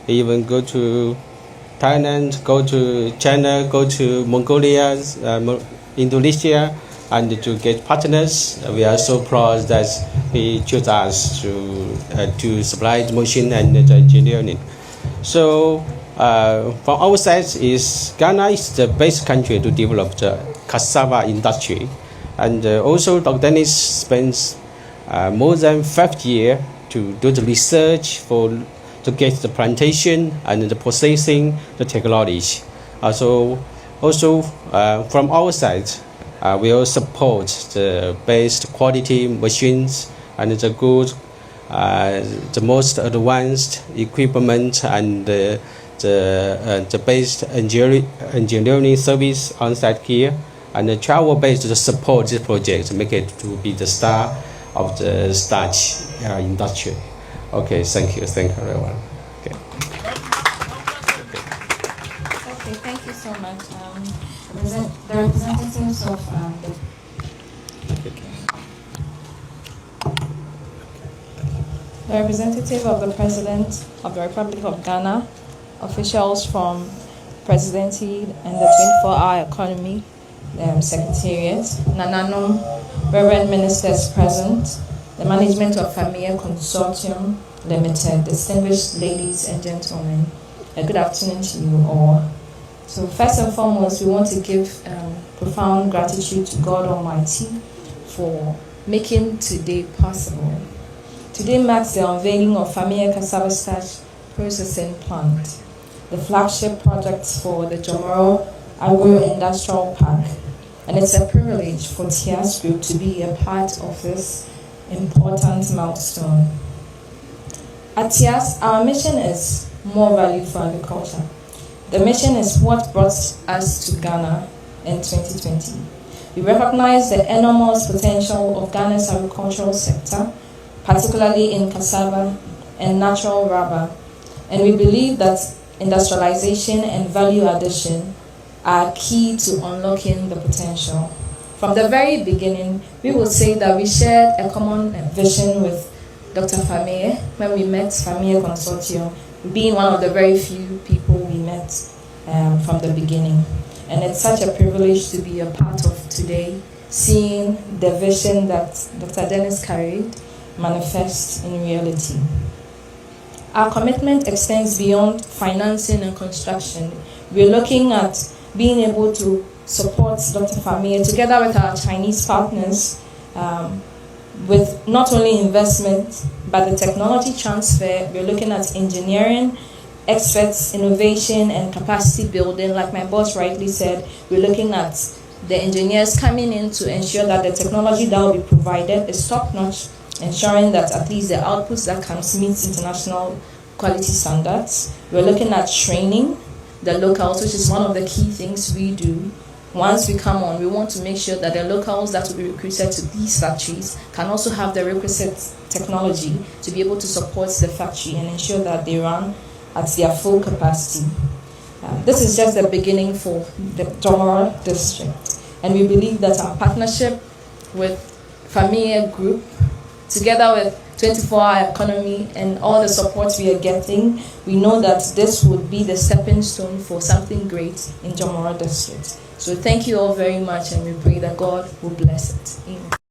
even go to Thailand, go to China, go to Mongolia, Indonesia, and to get partners. We are so proud that he chose us to supply the machine and the engineering. So from our side, Ghana is the best country to develop the cassava industry, and also Dr. Dennis spends more than 5 years to do the research to get the plantation and the processing, the technology. Also from our side, we will support the best quality machines and the good, the most advanced equipment and the best engineering service on site here, and the travel base to support this project to make it to be the star of the starch industry. Okay, thank you everyone. Okay, thank you so much. The representatives of the representative of the President of the Republic of Ghana, officials from Presidency and the 24-hour economy Secretariat, Nanano, Reverend Ministers present, the management of FAMCAPP Consortium Limited, distinguished ladies and gentlemen, a good afternoon to you all. So first and foremost, we want to give profound gratitude to God Almighty for making today possible. Today marks the unveiling of FAMCAPP Cassava Starch Processing Plant, the flagship project for the Jomoro Agro-Industrial Park, and it's a privilege for TIAS Group to be a part of this important milestone. At TIAS, our mission is more value for agriculture. The mission is what brought us to Ghana in 2020. We recognize the enormous potential of Ghana's agricultural sector, particularly in cassava and natural rubber, and we believe that industrialization and value addition are key to unlocking the potential. From the very beginning, we would say that we shared a common vision with Dr. FAMCAPP when we met FAMCAPP Consortium, being one of the very few people we met from the beginning. And it's such a privilege to be a part of today, seeing the vision that Dr. Dennis carried manifest in reality. Our commitment extends beyond financing and construction. We're looking at being able to support Dr. FAMCAPP together with our Chinese partners with not only investment, but the technology transfer. We're looking at engineering, experts, innovation, and capacity building. Like my boss rightly said, we're looking at the engineers coming in to ensure that the technology that will be provided is top-notch, ensuring that at least the outputs that comes meets international quality standards. We're looking at training the locals, which is one of the key things we do. Once we come on, we want to make sure that the locals that will be recruited to these factories can also have the requisite technology to be able to support the factory and ensure that they run at their full capacity. This is just the beginning for the Jomoro district, and we believe that our partnership with FAMCAPP Group, together with 24-hour economy and all the support we are getting, we know that this would be the stepping stone for something great in Jomoro district. So thank you all very much, and we pray that God will bless it. Amen.